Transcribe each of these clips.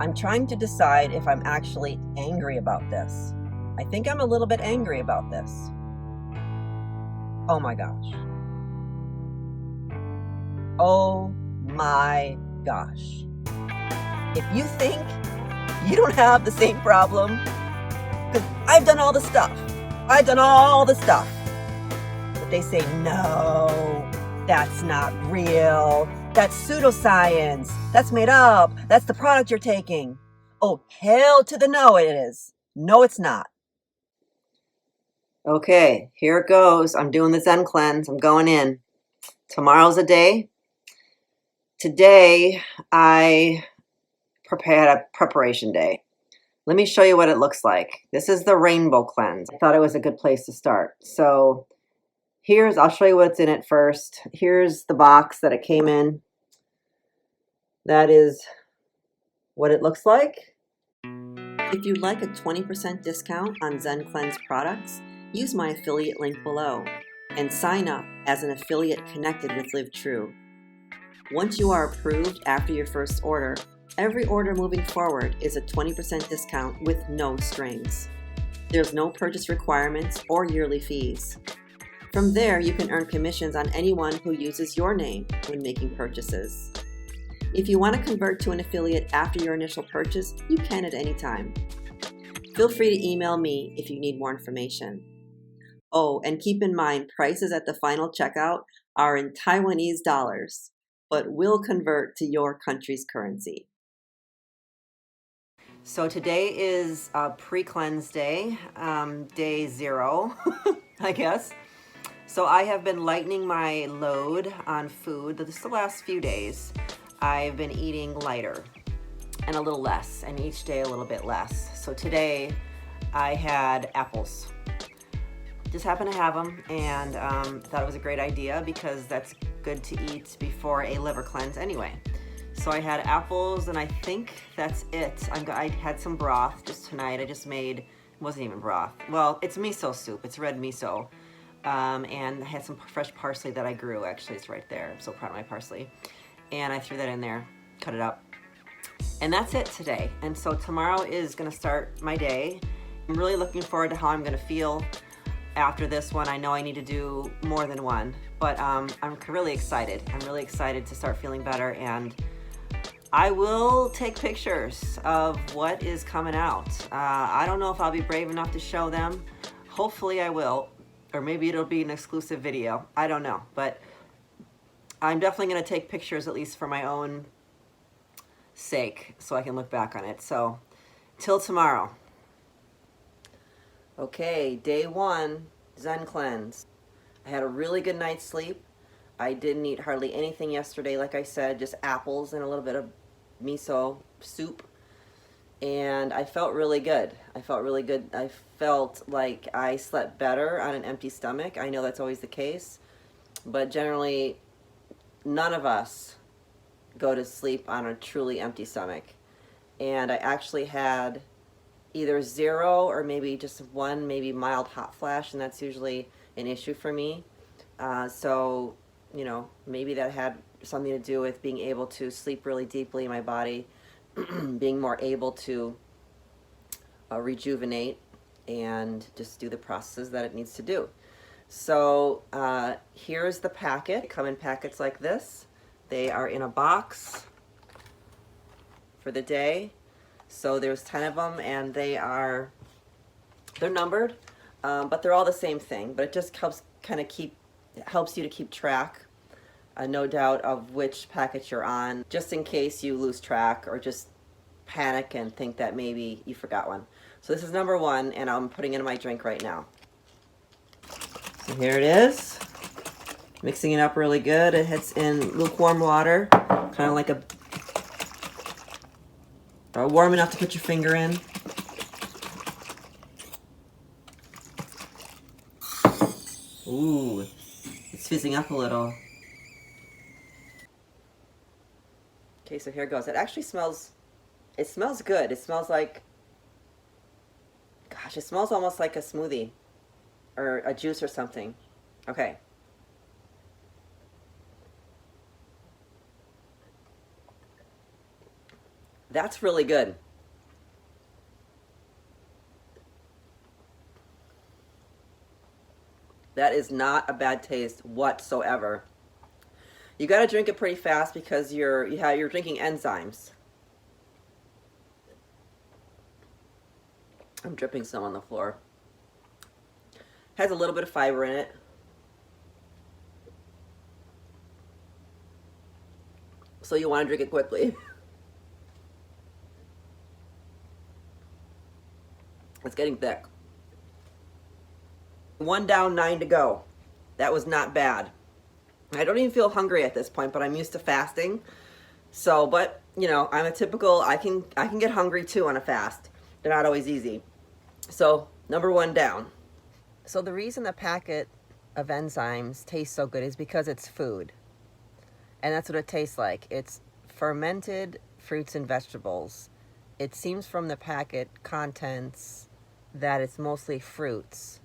I'm trying to decide if I'm actually angry about this. I think I'm a little bit angry about this. Oh my gosh. Oh my gosh. If you think you don't have the same problem, because I've done all the stuff. I've done all the stuff. But they say, no, that's not real. That's pseudoscience. That's made up. That's the product you're taking. Oh, hell to the no it is. No, it's not. Okay, here it goes. I'm doing the Zen Cleanz. I'm going in. Tomorrow's a day. Today, I prepared a preparation day. Let me show you what it looks like. This is the rainbow cleanse. I thought it was a good place to start. So I'll show you what's in it first. Here's the box that it came in. That is what it looks like. If you'd like a 20% discount on Zen Cleanz products, use my affiliate link below and sign up as an affiliate connected with Live True. Once you are approved after your first order, every order moving forward is a 20% discount with no strings. There's no purchase requirements or yearly fees. From there, you can earn commissions on anyone who uses your name when making purchases. If you want to convert to an affiliate after your initial purchase, you can at any time. Feel free to email me if you need more information. Oh, and keep in mind, prices at the final checkout are in Taiwanese dollars, but will convert to your country's currency. So today is pre-cleanse day, day 0, I guess. So I have been lightening my load on food the last few days. I've been eating lighter and a little less, and each day a little bit less. So today I had apples. Just happened to have them, and thought it was a great idea because that's good to eat before a liver cleanse anyway. So I had apples, and I think that's it. I had some broth just tonight. I just made, it wasn't even broth. Well, it's miso soup. It's red miso. And I had some fresh parsley that I grew. Actually, it's right there. I'm so proud of my parsley. And I threw that in there, cut it up. And that's it today. And so tomorrow is going to start my day. I'm really looking forward to how I'm going to feel after this one. I know I need to do more than one, but I'm really excited. I'm really excited to start feeling better, and I will take pictures of what is coming out. I don't know if I'll be brave enough to show them. Hopefully I will, or maybe it'll be an exclusive video. I don't know, but I'm definitely going to take pictures, at least for my own sake, so I can look back on it. So till tomorrow. Okay, day 1, Zen Cleanz. I had a really good night's sleep. I didn't eat hardly anything yesterday, like I said, just apples and a little bit of miso soup. And I felt really good. I felt really good. I felt like I slept better on an empty stomach. I know that's always the case, but generally none of us go to sleep on a truly empty stomach. And I actually had either 0 or maybe just 1, maybe mild hot flash, and that's usually an issue for me. So, you know, maybe that had something to do with being able to sleep really deeply in my body, being more able to rejuvenate and just do the processes that it needs to do. So here's the packet. They come in packets like this. They are in a box for the day. So there's 10 of them, and they're numbered, but they're all the same thing. But it just helps helps you to keep track, no doubt, of which packet you're on, just in case you lose track or just panic and think that maybe you forgot one. So this is number 1, and I'm putting it in my drink right now. So here it is. Mixing it up really good. It hits in lukewarm water, kind of like a warm enough to put your finger in. Ooh, it's fizzing up a little. Okay, so here it goes. It actually smells good. It smells like, gosh, it smells almost like a smoothie or a juice or something. Okay. That's really good. That is not a bad taste whatsoever. You got to drink it pretty fast because you're drinking enzymes. I'm dripping some on the floor. Has a little bit of fiber in it. So you want to drink it quickly. It's getting thick. 1 down, 9 to go. That was not bad. I don't even feel hungry at this point, but I'm used to fasting. So, but you know, I'm a typical, I can get hungry too on a fast. They're not always easy. So, number 1 down. So the reason the packet of enzymes tastes so good is because it's food. And that's what it tastes like. It's fermented fruits and vegetables. It seems from the packet contents that it's mostly fruits.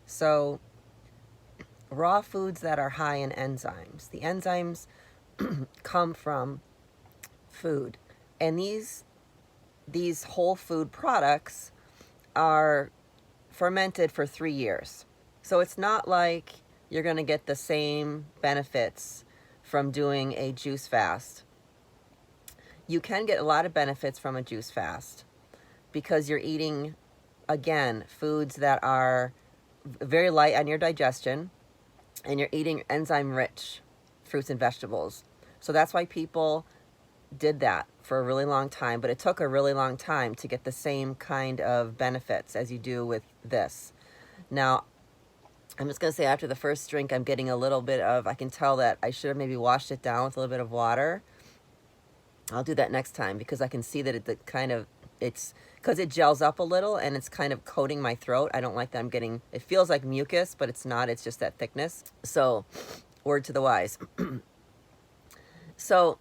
So raw foods that are high in enzymes. The enzymes come from food. And these whole food products are fermented for 3 years. So it's not like you're going to get the same benefits from doing a juice fast. You can get a lot of benefits from a juice fast because you're eating, again, foods that are very light on your digestion, and you're eating enzyme-rich fruits and vegetables. So that's why people did that for a really long time, but it took a really long time to get the same kind of benefits as you do with this. Now, I'm just going to say after the first drink, I'm getting a little bit of, I can tell that I should have maybe washed it down with a little bit of water. I'll do that next time because I can see that it's because it gels up a little and it's kind of coating my throat. I don't like that I'm getting, it feels like mucus, but it's not, it's just that thickness. So, word to the wise. So,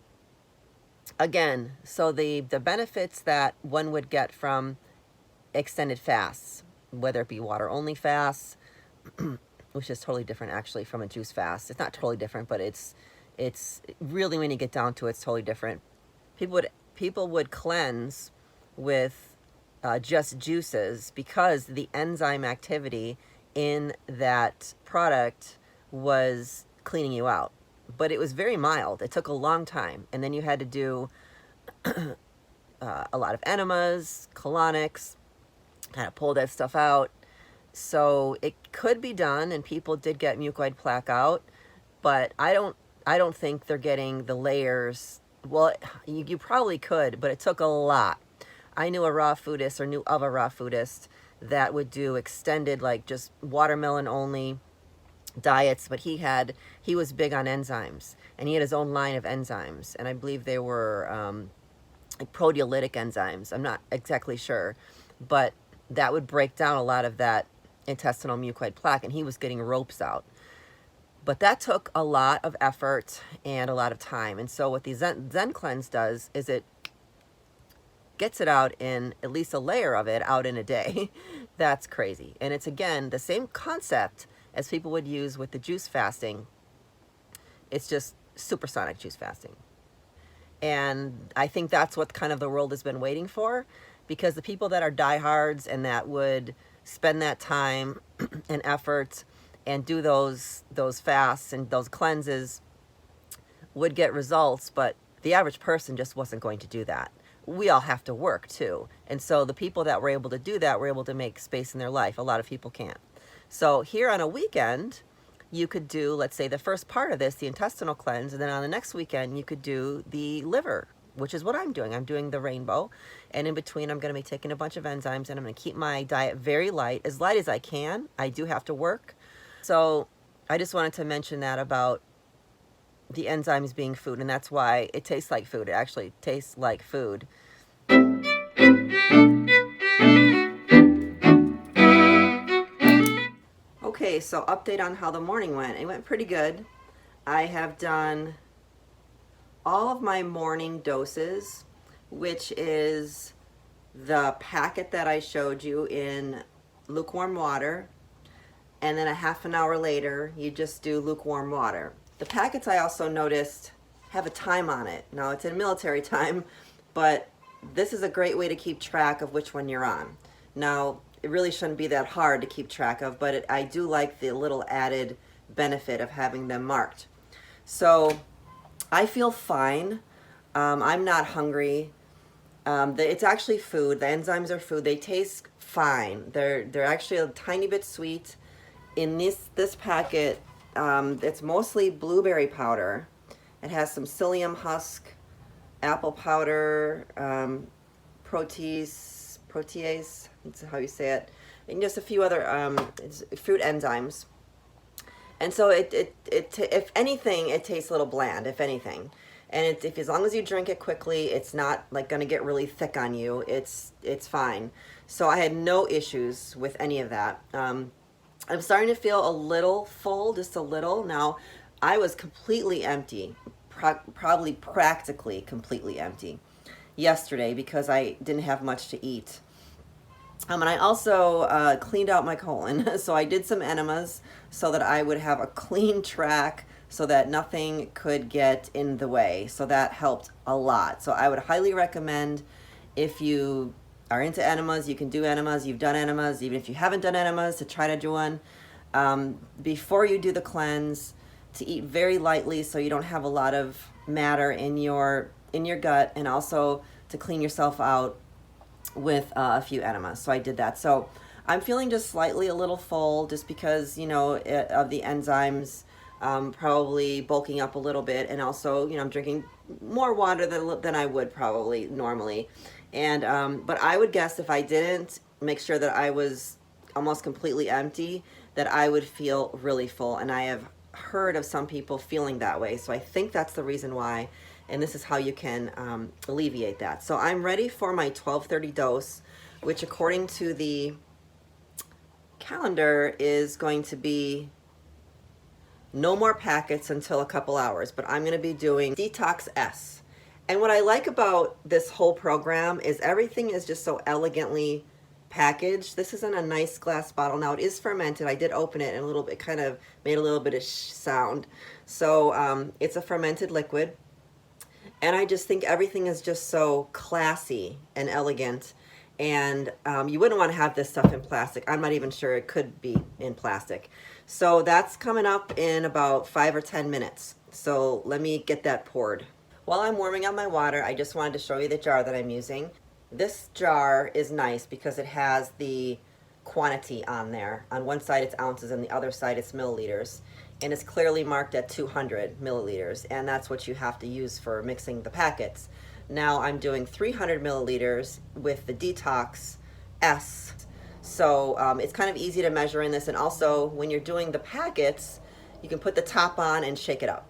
again, so the benefits that one would get from extended fasts, whether it be water only fasts, which is totally different actually from a juice fast. It's not totally different, but it's really, when you get down to it, it's totally different. People would cleanse with just juices because the enzyme activity in that product was cleaning you out. But it was very mild. It took a long time. And then you had to do a lot of enemas, colonics, kind of pull that stuff out. So it could be done, and people did get mucoid plaque out, but I don't think they're getting the layers. Well, you probably could, but it took a lot. I knew a raw foodist, or knew of a raw foodist that would do extended, like just watermelon only diets, but he was big on enzymes, and he had his own line of enzymes, and I believe they were like proteolytic enzymes. I'm not exactly sure, but that would break down a lot of that intestinal mucoid plaque, and he was getting ropes out. But that took a lot of effort and a lot of time. And so what the Zen Cleanz does is it gets it out in, at least a layer of it, out in a day. That's crazy. And it's, again, the same concept as people would use with the juice fasting. It's just supersonic juice fasting. And I think that's what kind of the world has been waiting for, because the people that are diehards and that would spend that time and effort and do those fasts and those cleanses would get results, but the average person just wasn't going to do that. We all have to work too. And so the people that were able to do that were able to make space in their life. A lot of people can't. So here on a weekend, you could do, let's say, the first part of this, the intestinal cleanse, and then on the next weekend, you could do the liver, which is what I'm doing. I'm doing the rainbow, and in between, I'm going to be taking a bunch of enzymes, and I'm going to keep my diet very light as I can. I do have to work. So I just wanted to mention that about the enzymes being food, and that's why it tastes like food. It actually tastes like food. Okay, so update on how the morning went. It went pretty good. I have done all of my morning doses, which is the packet that I showed you in lukewarm water, and then a half an hour later, you just do lukewarm water. The packets, I also noticed, have a time on it. Now, it's in military time, but this is a great way to keep track of which one you're on. Now, it really shouldn't be that hard to keep track of, but I do like the little added benefit of having them marked. So I feel fine. I'm not hungry. It's actually food. The enzymes are food. They taste fine. They're actually a tiny bit sweet. In this packet, it's mostly blueberry powder. It has some psyllium husk, apple powder, protease, that's how you say it, and just a few other fruit enzymes. And so if anything, it tastes a little bland, if anything. And if as long as you drink it quickly, it's not like going to get really thick on you. It's fine. So I had no issues with any of that. I'm starting to feel a little full, just a little. Now, I was completely empty, probably practically completely empty yesterday because I didn't have much to eat. And I also cleaned out my colon. So I did some enemas so that I would have a clean track so that nothing could get in the way. So that helped a lot. So I would highly recommend, if you are into enemas, you can do enemas, you've done enemas, even if you haven't done enemas, to try to do one. Before you do the cleanse, to eat very lightly so you don't have a lot of matter in your gut, and also to clean yourself out with a few enemas. So I did that. So I'm feeling just slightly a little full, just because, you know, of the enzymes, probably bulking up a little bit, and also, you know, I'm drinking more water than I would probably normally. And but I would guess if I didn't make sure that I was almost completely empty, that I would feel really full. And I have heard of some people feeling that way. So I think that's the reason why. And this is how you can alleviate that. So I'm ready for my 12:30 dose, which according to the calendar is going to be no more packets until a couple hours, but I'm going to be doing Detox S. And what I like about this whole program is everything is just so elegantly packaged. This is in a nice glass bottle. Now it is fermented. I did open it and a little bit, kind of made a little bit of sound. So it's a fermented liquid. And I just think everything is just so classy and elegant. And you wouldn't want to have this stuff in plastic. I'm not even sure it could be in plastic. So that's coming up in about 5 or 10 minutes. So let me get that poured. While I'm warming up my water, I just wanted to show you the jar that I'm using. This jar is nice because it has the quantity on there. On one side it's ounces and the other side it's milliliters. And it's clearly marked at 200 milliliters, and that's what you have to use for mixing the packets. Now I'm doing 300 milliliters with the Detox S. So it's kind of easy to measure in this, and also when you're doing the packets, you can put the top on and shake it up.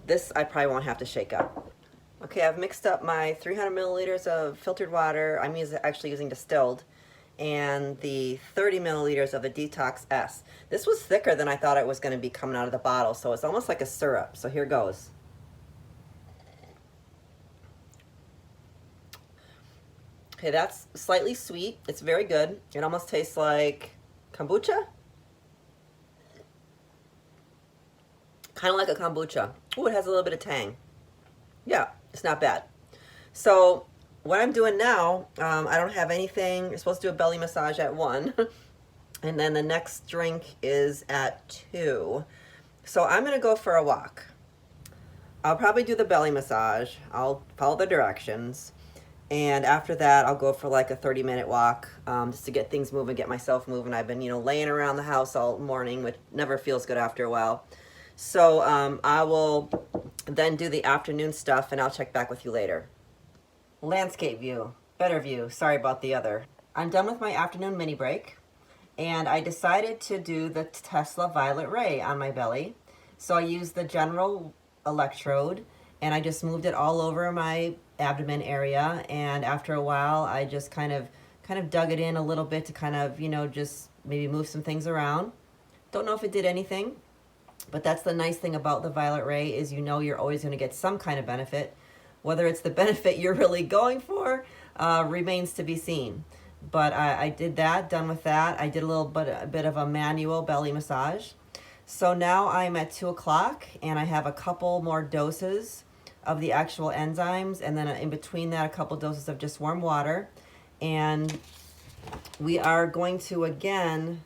This I probably won't have to shake up. Okay, I've mixed up my 300 milliliters of filtered water. I'm actually using distilled, and the 30 milliliters of the Detox S. This was thicker than I thought it was going to be coming out of the bottle, so it's almost like a syrup. So here goes. Okay, that's slightly sweet. It's very good. It almost tastes like kombucha. Kind of like a kombucha. Ooh, it has a little bit of tang. Yeah, it's not bad. So what I'm doing now, I don't have anything. You're supposed to do a belly massage at 1. And then the next drink is at 2. So I'm going to go for a walk. I'll probably do the belly massage. I'll follow the directions. And after that, I'll go for like a 30-minute walk, just to get things moving, get myself moving. I've been, you know, laying around the house all morning, which never feels good after a while. So I will then do the afternoon stuff, and I'll check back with you later. Landscape view, better view. Sorry about the other. I'm done with my afternoon mini break, and I decided to do the Tesla Violet Ray on my belly. So I used the general electrode, and I just moved it all over my abdomen area. And after a while, I just kind of dug it in a little bit to kind of, you know, just maybe move some things around. Don't know if it did anything, but that's the nice thing about the Violet Ray, is you know you're always going to get some kind of benefit. Whether it's the benefit you're really going for remains to be seen. But I did that, done with that. I did a bit of a manual belly massage. So now I'm at 2 o'clock, and I have a couple more doses of the actual enzymes, and then in between that, a couple doses of just warm water. And we are going to, again,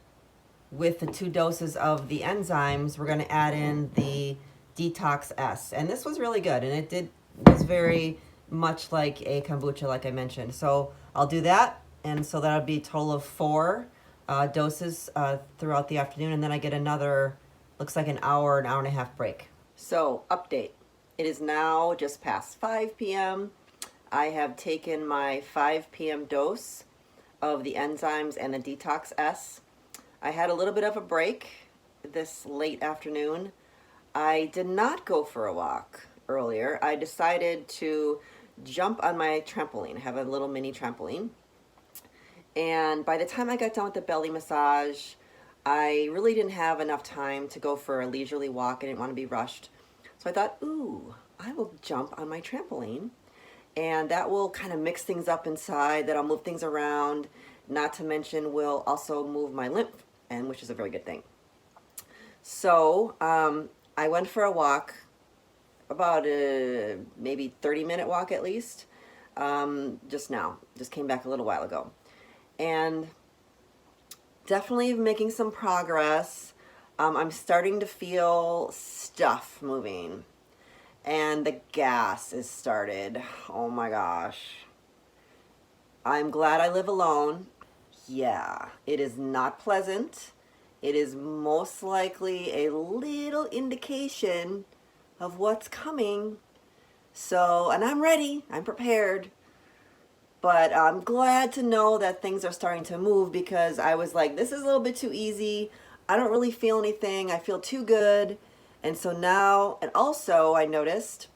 with the 2 doses of the enzymes, we're going to add in the Detox S. And this was really good, and was very much like a kombucha, like I mentioned. So I'll do that, and so that'll be a total of 4 doses throughout the afternoon, and then I get another, looks like an hour and a half break. So, update. It is now just past 5 p.m. I have taken my 5 p.m. dose of the enzymes and the Detox S. I had a little bit of a break this late afternoon. I did not go for a walk earlier. I decided to jump on my trampoline. I have a little mini trampoline. And by the time I got done with the belly massage, I really didn't have enough time to go for a leisurely walk. I didn't want to be rushed. So I thought, ooh, I will jump on my trampoline, and that will kind of mix things up inside, that'll move things around, not to mention will also move my lymph, and which is a very good thing. So I went for a walk, about a maybe 30-minute walk at least, just came back a little while ago. And definitely making some progress. I'm starting to feel stuff moving, and the gas is started. Oh my gosh. I'm glad I live alone. Yeah, it is not pleasant. It is most likely a little indication of what's coming. So, and I'm ready, I'm prepared. But I'm glad to know that things are starting to move, because I was like, this is a little bit too easy. I don't really feel anything. I feel too good. And so now, and also I noticed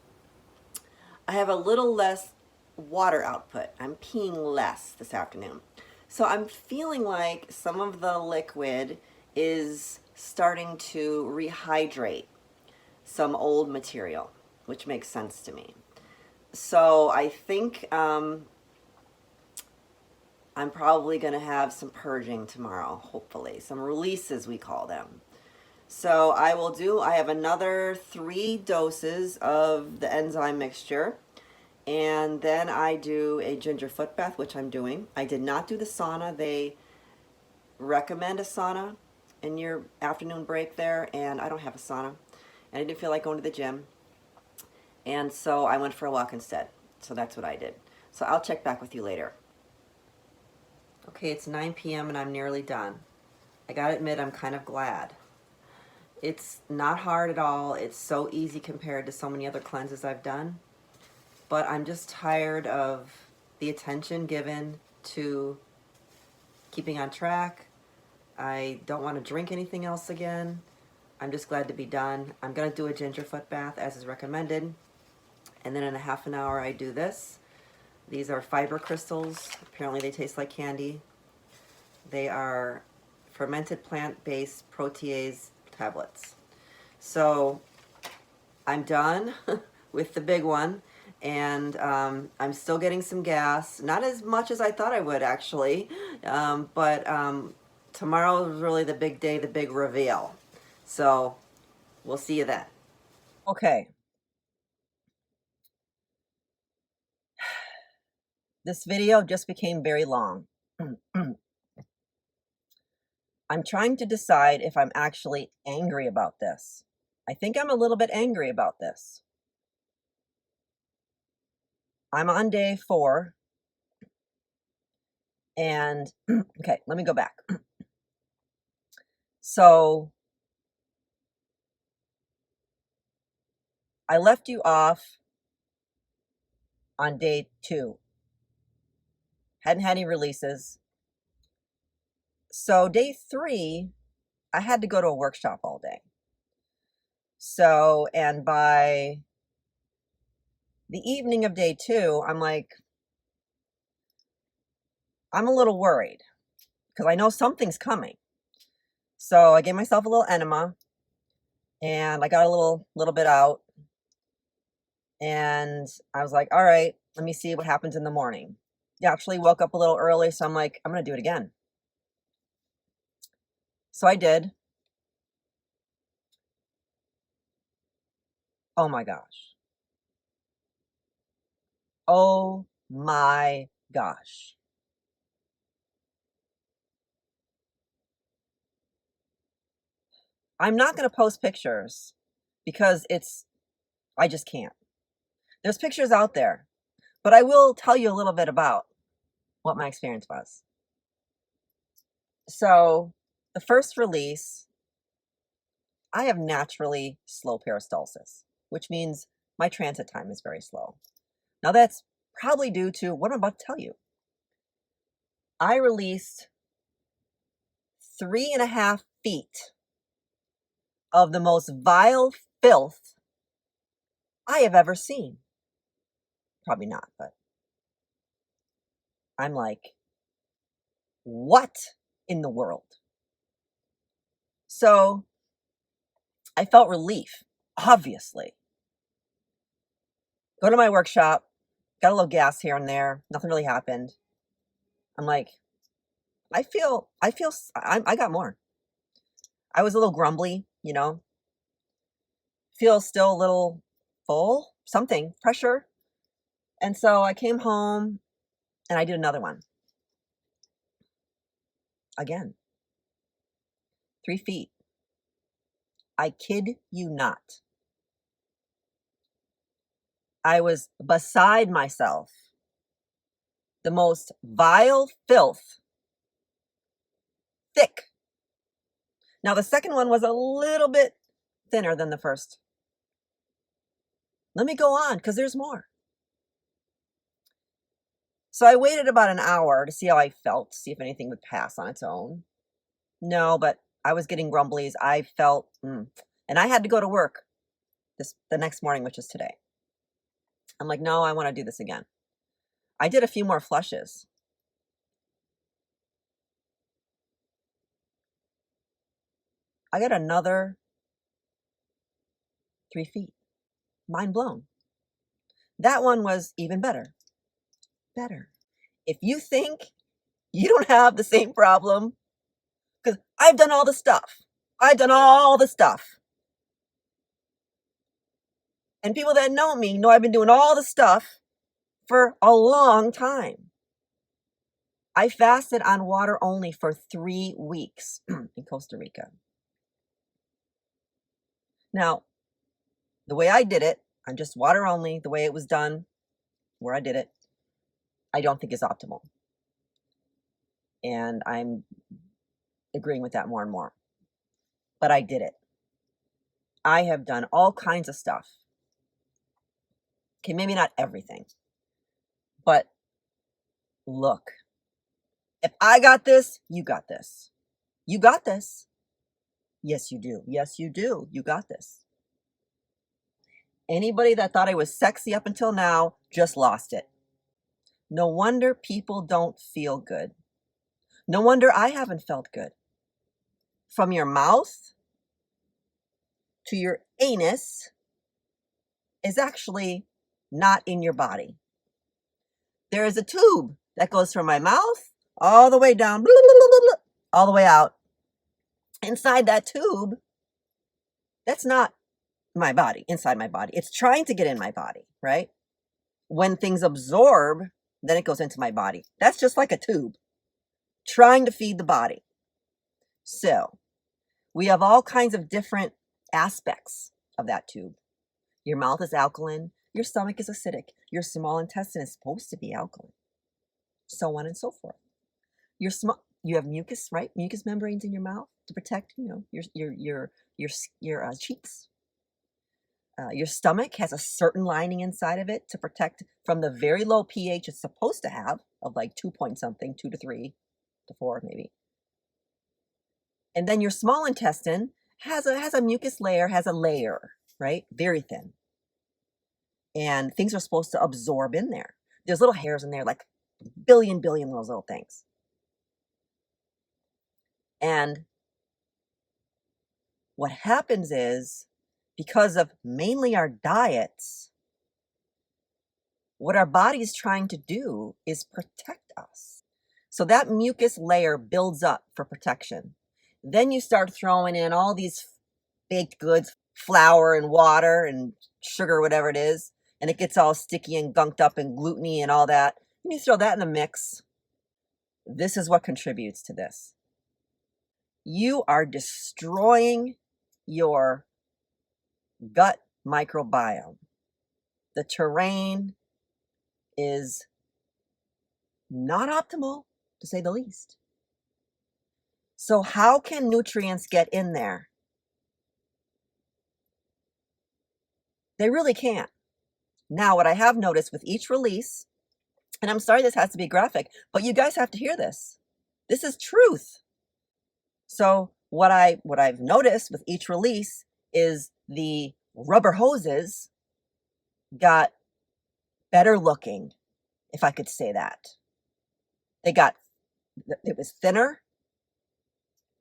I have a little less water output. I'm peeing less this afternoon. So I'm feeling like some of the liquid is starting to rehydrate some old material, which makes sense to me. So I think I'm probably going to have some purging tomorrow, hopefully. Some releases, we call them. So I have another 3 doses of the enzyme mixture. And then I do a ginger foot bath, which I'm doing. I did not do the sauna. They recommend a sauna in your afternoon break there, and I don't have a sauna. And I didn't feel like going to the gym. And so I went for a walk instead. So that's what I did. So I'll check back with you later. Okay, it's 9 p.m. and I'm nearly done. I gotta admit, I'm kind of glad. It's not hard at all. It's so easy compared to so many other cleanses I've done. But I'm just tired of the attention given to keeping on track. I don't want to drink anything else again. I'm just glad to be done. I'm gonna do a ginger foot bath as is recommended. And then in a half an hour I do this. These are fiber crystals. Apparently they taste like candy. They are fermented plant-based protease tablets. So I'm done with the big one, and I'm still getting some gas. Not as much as I thought I would, actually, but tomorrow is really the big day, the big reveal. So we'll see you then. Okay. This video just became very long. I'm trying to decide if I'm actually angry about this. I think I'm a little bit angry about this. I'm on day 4. And, okay, let me go back. So, I left you off on day 2. Hadn't had any releases. So, day 3, I had to go to a workshop all day. So, and by the evening of day 2, I'm like, I'm a little worried because I know something's coming. So I gave myself a little enema, and I got a little bit out, and I was like, all right, let me see what happens in the morning. I actually woke up a little early, so I'm like, I'm going to do it again. So I did. Oh my gosh. Oh my gosh. I'm not going to post pictures because I just can't. There's pictures out there, but I will tell you a little bit about what my experience was. So the first release, I have naturally slow peristalsis, which means my transit time is very slow. Now that's probably due to what I'm about to tell you. I released 3.5 feet of the most vile filth I have ever seen. Probably not, but I'm like, what in the world? So I felt relief, obviously. Go to my workshop, got a little gas here and there, nothing really happened. I'm like, I got more. I was a little grumbly, feel still a little full, something, pressure. And so I came home and I did another one. Again, 3 feet. I kid you not. I was beside myself. The most vile filth. Thick. Now the second one was a little bit thinner than the first. Let me go on because there's more. So I waited about an hour to see how I felt, see if anything would pass on its own. No, but I was getting grumblies. I felt, and I had to go to work the next morning, which is today. I'm like, no, I want to do this again. I did a few more flushes. I got another 3 feet. Mind blown. That one was even better. Better. If you think you don't have the same problem, because I've done all the stuff. I've done all the stuff. And people that know me know I've been doing all the stuff for a long time. I fasted on water only for 3 weeks in Costa Rica. Now, the way I did it, I'm just water only, the way it was done, where I did it, I don't think is optimal. And I'm agreeing with that more and more. But I did it. I have done all kinds of stuff. Okay, maybe not everything. But look, if I got this, you got this. You got this. Yes, you do. Yes, you do. You got this. Anybody that thought I was sexy up until now just lost it. No wonder people don't feel good. No wonder I haven't felt good. From your mouth to your anus is actually not in your body. There is a tube that goes from my mouth all the way down, all the way out. Inside that tube, that's not my body, inside my body. It's trying to get in my body, right? When things absorb, then it goes into my body. That's just like a tube trying to feed the body. So we have all kinds of different aspects of that tube. Your mouth is alkaline. Your stomach is acidic. Your small intestine is supposed to be alkaline. So on and so forth. You have mucus, right? Mucus membranes in your mouth to protect, your cheeks. Your stomach has a certain lining inside of it to protect from the very low pH it's supposed to have of like 2 point something, 2 to 3 to 4 maybe. And then your small intestine has a mucus layer, has a layer, right? Very thin. And things are supposed to absorb in there. There's little hairs in there, like billion those little things. And what happens is, because of mainly our diets, what our body's trying to do is protect us. So that mucus layer builds up for protection. Then you start throwing in all these baked goods, flour and water and sugar, whatever it is. and it gets all sticky and gunked up and gluteny and all that, and you throw that in the mix, this is what contributes to this. You are destroying your gut microbiome. The terrain is not optimal, to say the least. So how can nutrients get in there? They really can't. Now, what I have noticed with each release, and I'm sorry this has to be graphic, but you guys have to hear this. This is truth. So what I've noticed with each release is the rubber hoses got better looking, if I could say that. It was thinner,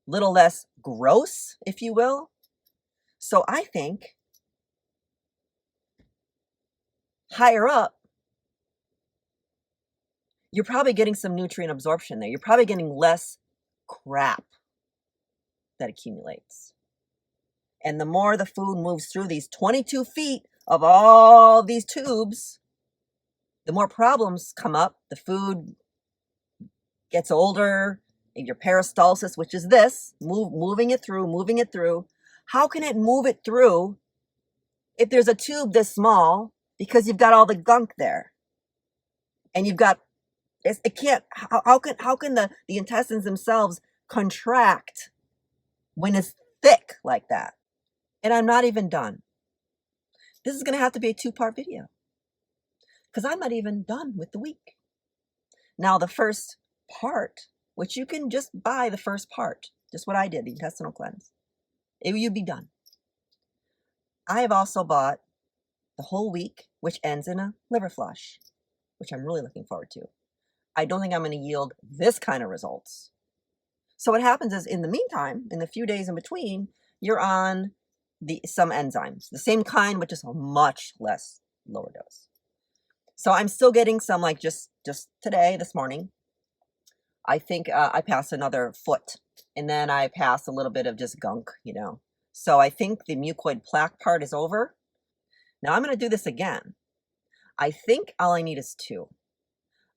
little less gross, if you will. So I think higher up, you're probably getting some nutrient absorption there. You're probably getting less crap that accumulates. And the more the food moves through these 22 feet of all these tubes, the more problems come up. The food gets older, and your peristalsis, which is this, moving it through. How can it move it through if there's a tube this small? Because you've got all the gunk there. And you've got, it can't, how can the intestines themselves contract when it's thick like that? And I'm not even done. This is going to have to be a 2-part video because I'm not even done with the week. Now, the first part, which you can just buy the first part, just what I did, the intestinal cleanse, you'd be done. I have also bought the whole week, which ends in a liver flush, which I'm really looking forward to. I don't think I'm going to yield this kind of results. So what happens is, in the meantime, in the few days in between, you're on some enzymes, the same kind, but just a much less lower dose. So I'm still getting some, like just today, this morning, I think I passed another foot, and then I passed a little bit of just gunk, So I think the mucoid plaque part is over. Now I'm going to do this again. I think all I need is 2.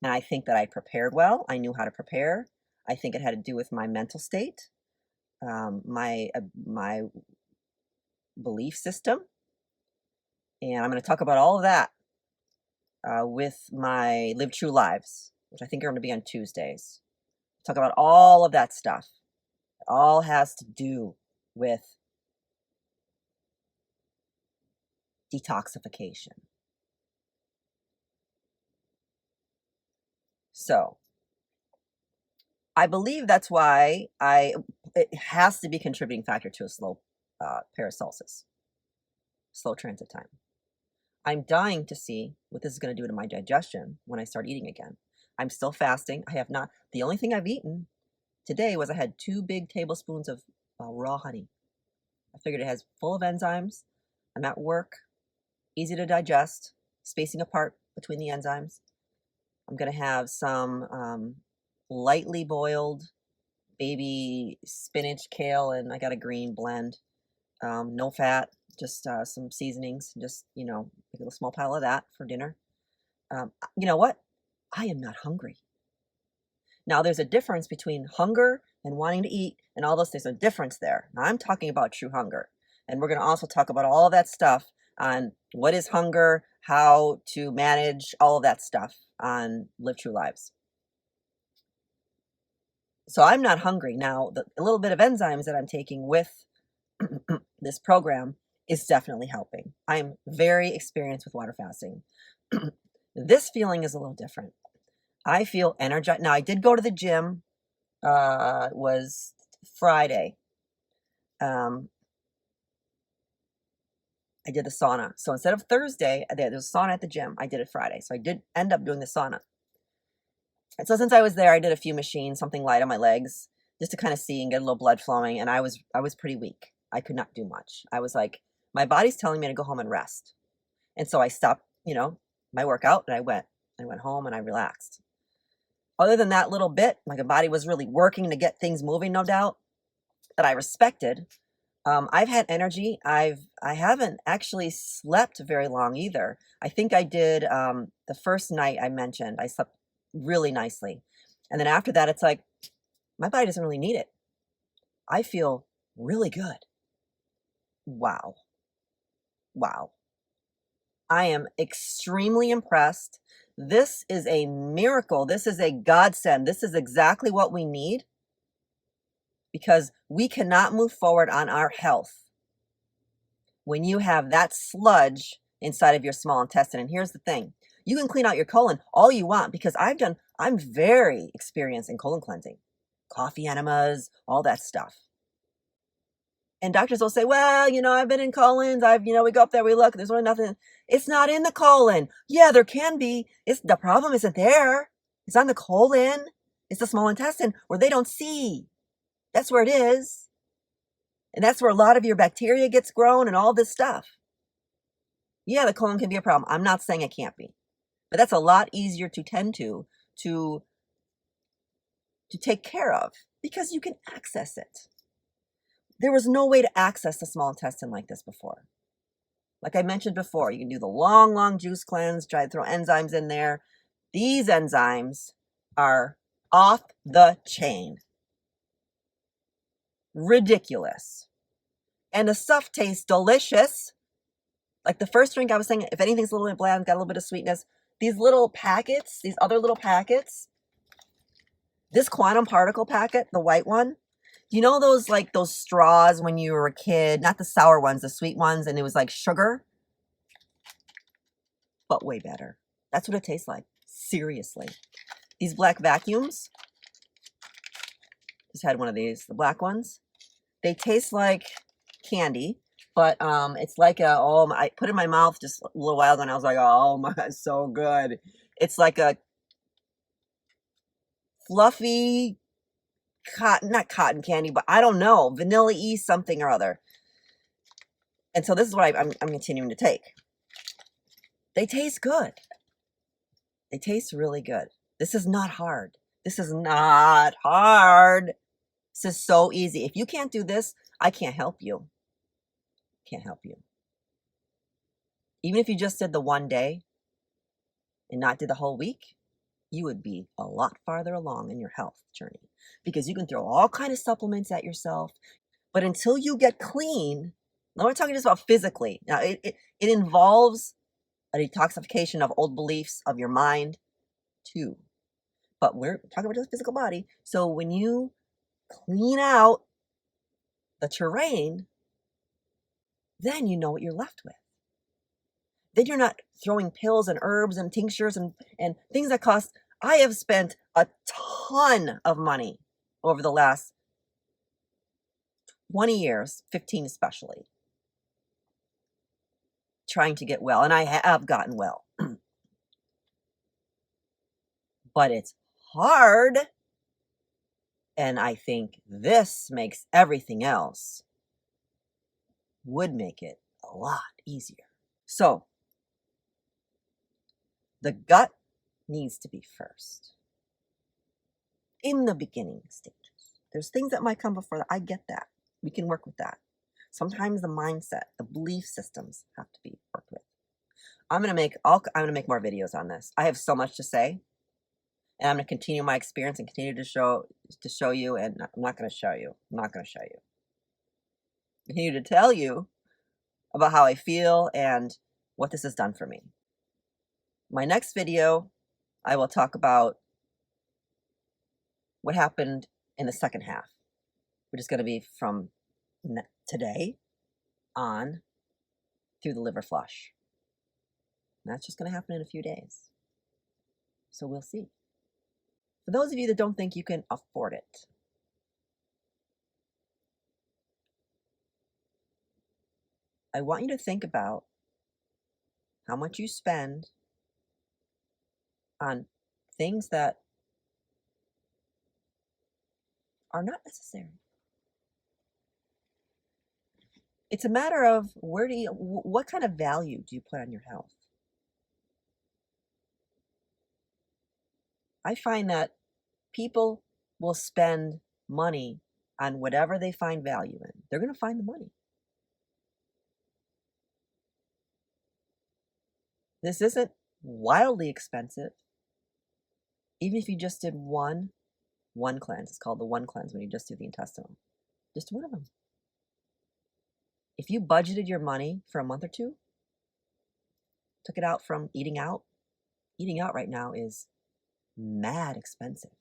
And I think that I prepared well. I knew how to prepare. I think it had to do with my mental state, my belief system. And I'm going to talk about all of that with my Live True Lives, which I think are going to be on Tuesdays. Talk about all of that stuff. It all has to do with detoxification. So I believe that's why it has to be a contributing factor to a slow peristalsis, slow transit time. I'm dying to see what this is going to do to my digestion when I start eating again. I'm still fasting. I have not. The only thing I've eaten today was I had 2 big tablespoons of raw honey. I figured it has full of enzymes. I'm at work, easy to digest, spacing apart between the enzymes. I'm going to have some lightly boiled baby spinach, kale, and I got a green blend. No fat, just some seasonings, just, make a small pile of that for dinner. You know what? I am not hungry. Now, there's a difference between hunger and wanting to eat and all those. There's a difference there. Now, I'm talking about true hunger. And we're going to also talk about all of that stuff on what is hunger, how to manage all of that stuff on Live True Lives. So I'm not hungry. Now, the little bit of enzymes that I'm taking with this program is definitely helping. I'm very experienced with water fasting. This feeling is a little different. I feel energized. Now, I did go to the gym. It was Friday. I did the sauna. So instead of Thursday, there was a sauna at the gym. I did it Friday. So I did end up doing the sauna. And so since I was there, I did a few machines, something light on my legs, just to kind of see and get a little blood flowing. And I was pretty weak. I could not do much. I was like, my body's telling me to go home and rest. And so I stopped, my workout, and I went home and I relaxed. Other than that little bit, my body was really working to get things moving, no doubt, that I respected. I've had energy. I haven't actually slept very long either. I think I did the first night I mentioned, I slept really nicely. And then after that, it's like my body doesn't really need it. I feel really good. Wow. Wow. I am extremely impressed. This is a miracle. This is a godsend. This is exactly what we need because we cannot move forward on our health when you have that sludge inside of your small intestine. And here's the thing. You can clean out your colon all you want because I'm very experienced in colon cleansing, coffee enemas, all that stuff. And doctors will say, well, I've been in colons. We go up there, we look, there's really nothing. It's not in the colon. Yeah, there can be. The problem isn't there. It's on the colon. It's the small intestine where they don't see. That's where it is. And that's where a lot of your bacteria gets grown and all this stuff. Yeah, the colon can be a problem. I'm not saying it can't be. But that's a lot easier to tend to take care of because you can access it. There was no way to access the small intestine like this before. Like I mentioned before, you can do the long, long juice cleanse, try to throw enzymes in there. These enzymes are off the chain. Ridiculous. And the stuff tastes delicious. Like the first drink I was saying, if anything's a little bit bland, got a little bit of sweetness, these little packets, these other little packets, this quantum particle packet, the white one, those straws when you were a kid, not the sour ones, the sweet ones, and it was like sugar, but way better. That's what it tastes like. Seriously. These black vacuums, just had one of these, the black ones. They taste like candy, but it's like I put it in my mouth just a little while ago and I was like, oh my God, so good. It's like a fluffy not cotton candy, but I don't know, vanilla-y something or other. And so this is what I'm continuing to take. They taste good. They taste really good. This is not hard. This is not hard. This is so easy. If you can't do this, I can't help you. Can't help you. Even if you just did the one day and not did the whole week, you would be a lot farther along in your health journey because you can throw all kinds of supplements at yourself. But until you get clean, now we're talking just about physically. Now, it involves a detoxification of old beliefs of your mind too. But we're talking about just physical body. So when you clean out the terrain, then you know what you're left with. Then you're not throwing pills and herbs and tinctures and things that cost. I have spent a ton of money over the last 20 years, 15 especially, trying to get well. And I have gotten well. But it's hard. And I think this makes everything else, would make it a lot easier. So the gut needs to be first in the beginning stages. There's things that might come before that. I get that. We can work with that. Sometimes the mindset, the belief systems have to be worked with. I'm gonna make more videos on this. I have so much to say, and I'm gonna continue my experience and continue to show you. And I'm not gonna show you. I'm not gonna show you. Continue to tell you about how I feel and what this has done for me. My next video, I will talk about what happened in the second half, which is going to be from today on through the liver flush. And that's just going to happen in a few days. So we'll see. For those of you that don't think you can afford it, I want you to think about how much you spend on things that are not necessary. It's a matter of what kind of value do you put on your health? I find that people will spend money on whatever they find value in. they're going to find the money. This isn't wildly expensive. Even if you just did one cleanse, it's called the one cleanse when you just do the intestinal. Just one of them. If you budgeted your money for a month or two, took it out from eating out right now is mad expensive.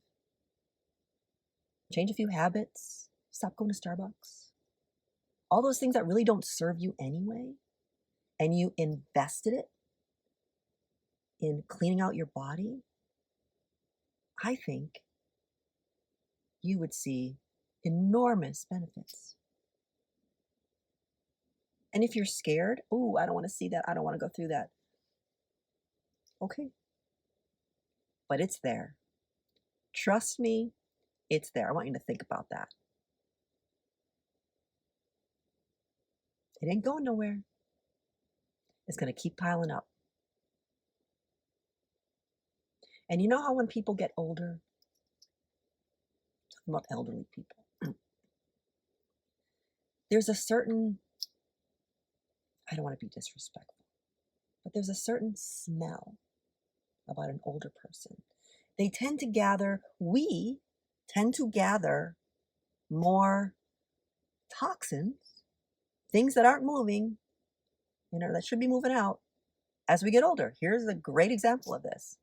Change a few habits, stop going to Starbucks. All those things that really don't serve you anyway, and you invested it in cleaning out your body, I think you would see enormous benefits. And if you're scared, oh, I don't want to see that, I don't want to go through that. Okay. But it's there. Trust me, it's there. I want you to think about that. It ain't going nowhere. It's going to keep piling up. And you know how when people get older, talking about elderly people, there's a certain, I don't want to be disrespectful, but there's a certain smell about an older person. They tend to gather, we tend to gather more toxins, things that aren't moving, that should be moving out as we get older. Here's a great example of this.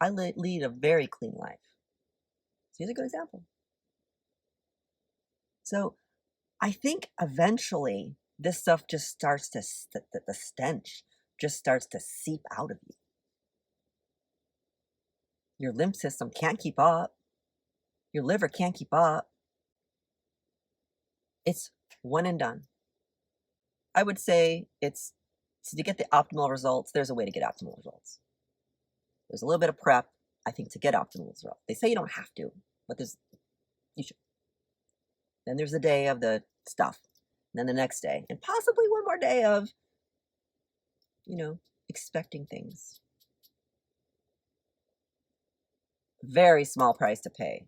I lead a very clean life. So here's a good example. So I think eventually this stuff just starts to, the stench just starts to seep out of you. Your lymph system can't keep up. Your liver can't keep up. It's one and done. I would say it's to get the optimal results. There's a way to get optimal results. There's a little bit of prep, I think, to get optimal results. They say you don't have to, but you should. Then there's the day of the stuff, and then the next day, and possibly one more day of, expecting things. Very small price to pay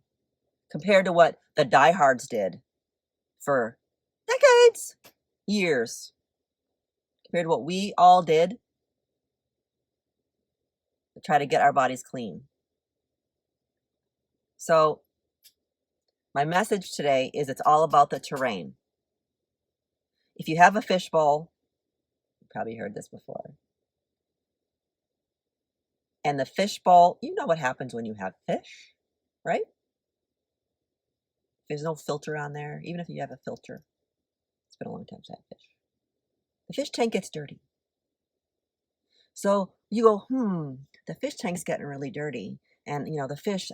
compared to what the diehards did for decades, years, compared to what we all did to try to get our bodies clean. So my message today is it's all about the terrain. If you have a fishbowl, you probably heard this before, and the fishbowl, you know what happens when you have fish, right? There's no filter on there, even if you have a filter. It's been a long time since I had fish. The fish tank gets dirty. So you go, the fish tank's getting really dirty. And, the fish,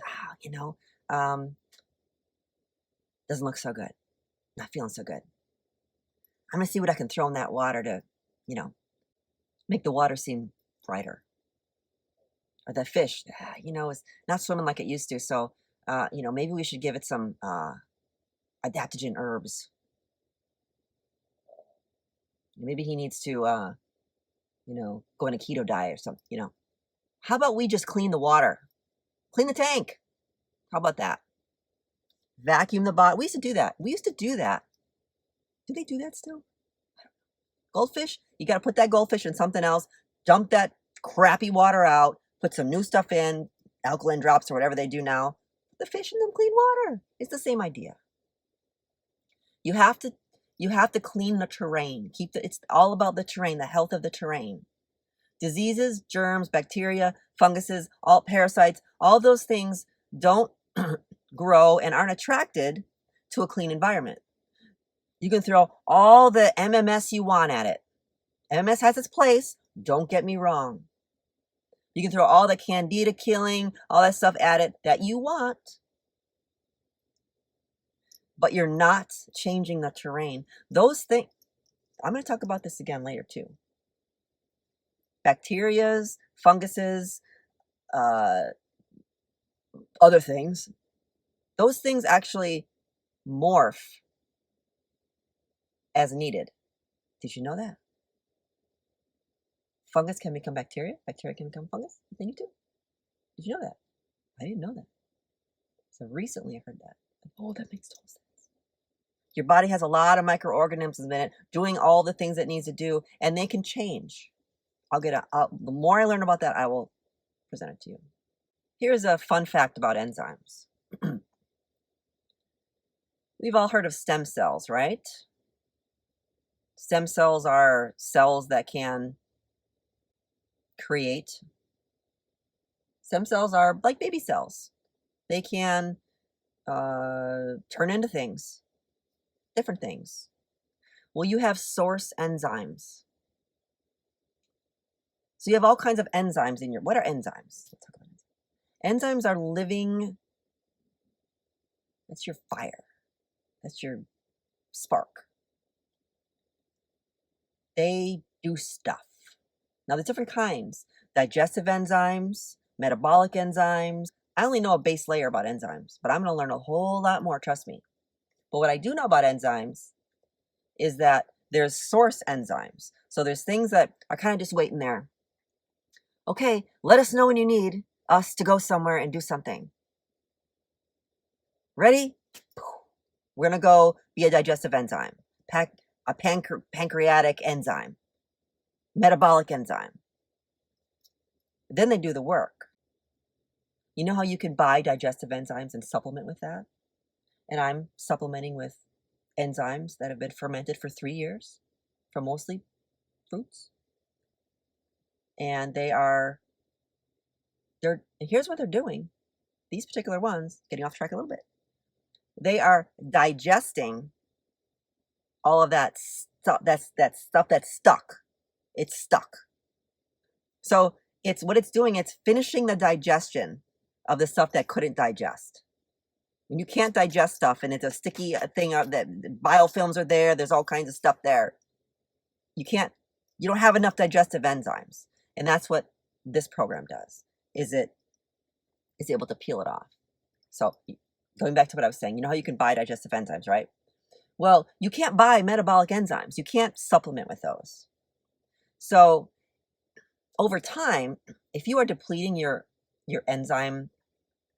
doesn't look so good. Not feeling so good. I'm going to see what I can throw in that water to, make the water seem brighter. Or the fish, is not swimming like it used to. So, maybe we should give it some adaptogen herbs. Maybe he needs to, go on a keto diet or something, How about we just clean the water? Clean the tank. How about that? Vacuum the bottom. We used to do that. Do they do that still? Goldfish? You got to put that goldfish in something else. Dump that crappy water out. Put some new stuff in, alkaline drops or whatever they do now. Put the fish in them clean water. It's the same idea. You have to clean the terrain. It's all about the terrain, the health of the terrain. Diseases, germs, bacteria, funguses, all parasites, all those things don't grow and aren't attracted to a clean environment. You can throw all the MMS you want at it. MMS has its place, don't get me wrong. You can throw all the candida killing, all that stuff at it that you want. But you're not changing the terrain. Those things, I'm going to talk about this again later too. Bacterias, funguses, other things, those things actually morph as needed. Did you know that? Fungus can become bacteria. Bacteria can become fungus if they need to. Did you know that? I didn't know that. So recently I heard that. Oh, that makes total sense. Your body has a lot of microorganisms in it doing all the things it needs to do, and they can change. The more I learn about that, I will present it to you. Here's a fun fact about enzymes. We've all heard of stem cells, right? Stem cells are cells that can create. Stem cells are like baby cells. They can turn into things, different things. Well, you have source enzymes. So you have all kinds of enzymes in what are enzymes? Let's talk about enzymes. Enzymes are living, that's your fire. That's your spark. They do stuff. Now there's different kinds. Digestive enzymes, metabolic enzymes. I only know a base layer about enzymes, but I'm going to learn a whole lot more, trust me. But what I do know about enzymes is that there's source enzymes. So there's things that are kind of just waiting there. Okay, let us know when you need us to go somewhere and do something. Ready? We're going to go be a digestive enzyme, a pancreatic enzyme, metabolic enzyme. Then they do the work. You know how you can buy digestive enzymes and supplement with that? And I'm supplementing with enzymes that have been fermented for 3 years from mostly fruits. And here's what they're doing. These particular ones, getting off track a little bit, they are digesting all of that stuff that's stuck. It's stuck. So what it's doing, it's finishing the digestion of the stuff that couldn't digest. When you can't digest stuff and it's a sticky thing that biofilms are there's all kinds of stuff there. You don't have enough digestive enzymes. And that's what this program does, is it is able to peel it off. So going back to what I was saying, you know how you can buy digestive enzymes, right? Well, you can't buy metabolic enzymes. You can't supplement with those. So over time, if you are depleting your enzyme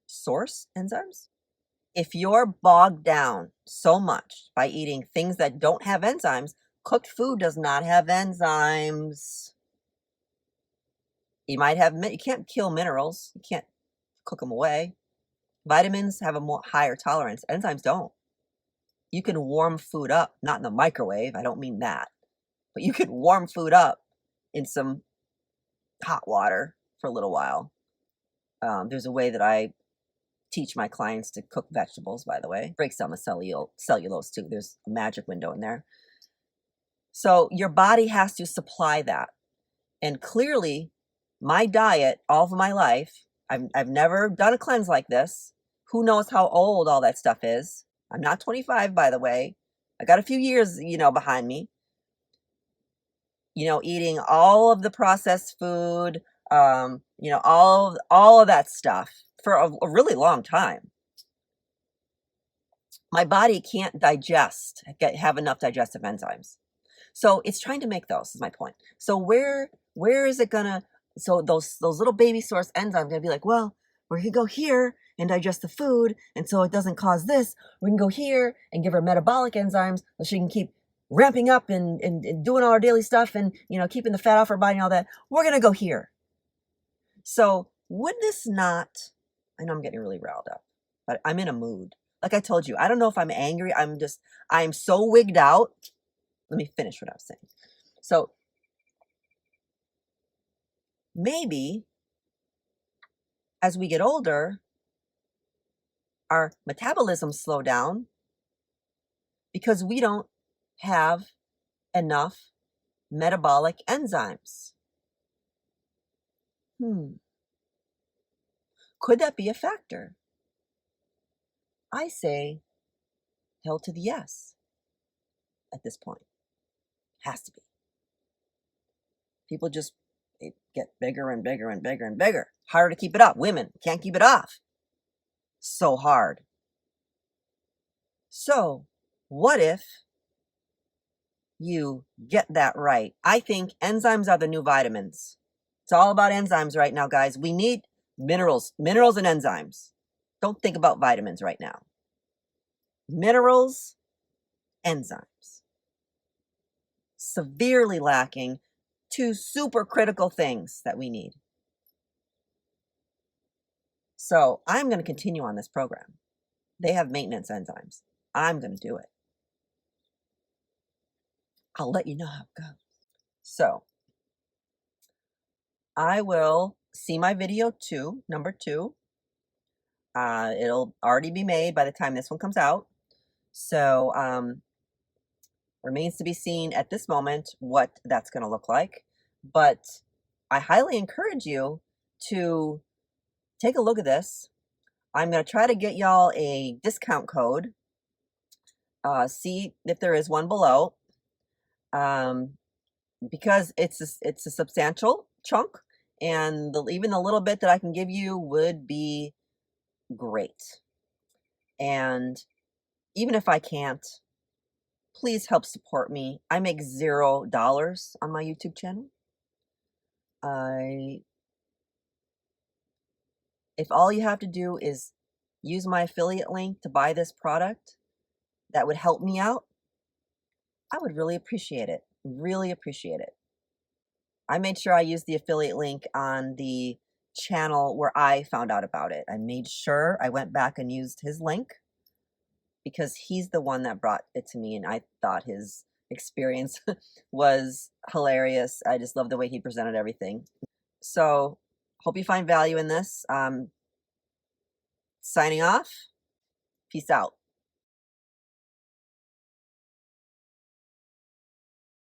source enzymes, if you're bogged down so much by eating things that don't have enzymes, cooked food does not have enzymes. You can't kill minerals. You can't cook them away. Vitamins have a higher tolerance. Enzymes don't. You can warm food up, not in the microwave. I don't mean that. But you can warm food up in some hot water for a little while. There's a way that I teach my clients to cook vegetables, by the way. Breaks down the cellulose too. There's a magic window in there. So your body has to supply that. And clearly, my diet, all of my life, I've never done a cleanse like this. Who knows how old all that stuff is? I'm not 25, by the way. I got a few years, behind me. Eating all of the processed food, all of that stuff for a really long time. My body can't have enough digestive enzymes. So it's trying to make those, is my point. So where is it gonna, so those little baby source enzymes are gonna be like, well, we can go here and digest the food, and so it doesn't cause this. We can go here and give her metabolic enzymes so she can keep ramping up and doing all our daily stuff and, keeping the fat off her body and all that. We're gonna go here. So would this not, I know I'm getting really riled up, but I'm in a mood. Like I told you, I don't know if I'm angry. I'm so wigged out. Let me finish what I was saying. So maybe as we get older, our metabolism slow down because we don't have enough metabolic enzymes. Could that be a factor? I say hell to the yes at this point. Has to be. People just get bigger and bigger and bigger and bigger. Harder to keep it up. Women can't keep it off. So hard. So what if you get that right? I think enzymes are the new vitamins. It's all about enzymes right now, guys. We need minerals and enzymes. Don't think about vitamins right now. Minerals enzymes. Severely lacking two super critical things that we need. So I'm going to continue on this program. They have maintenance enzymes. I'm going to do it. I'll let you know how it goes. So I will see my video 2, number 2. It'll already be made by the time this one comes out. So remains to be seen at this moment what that's going to look like. But I highly encourage you to take a look at this. I'm going to try to get y'all a discount code. See if there is one below. Because it's a substantial chunk, and even the little bit that I can give you would be great. And even if I can't, please help support me. I make $0 on my YouTube channel. If all you have to do is use my affiliate link to buy this product, that would help me out. I would really appreciate it. Really appreciate it. I made sure I used the affiliate link on the channel where I found out about it. I made sure I went back and used his link because he's the one that brought it to me, and I thought his experience was hilarious. I just love the way he presented everything. So hope you find value in this. Signing off. Peace out.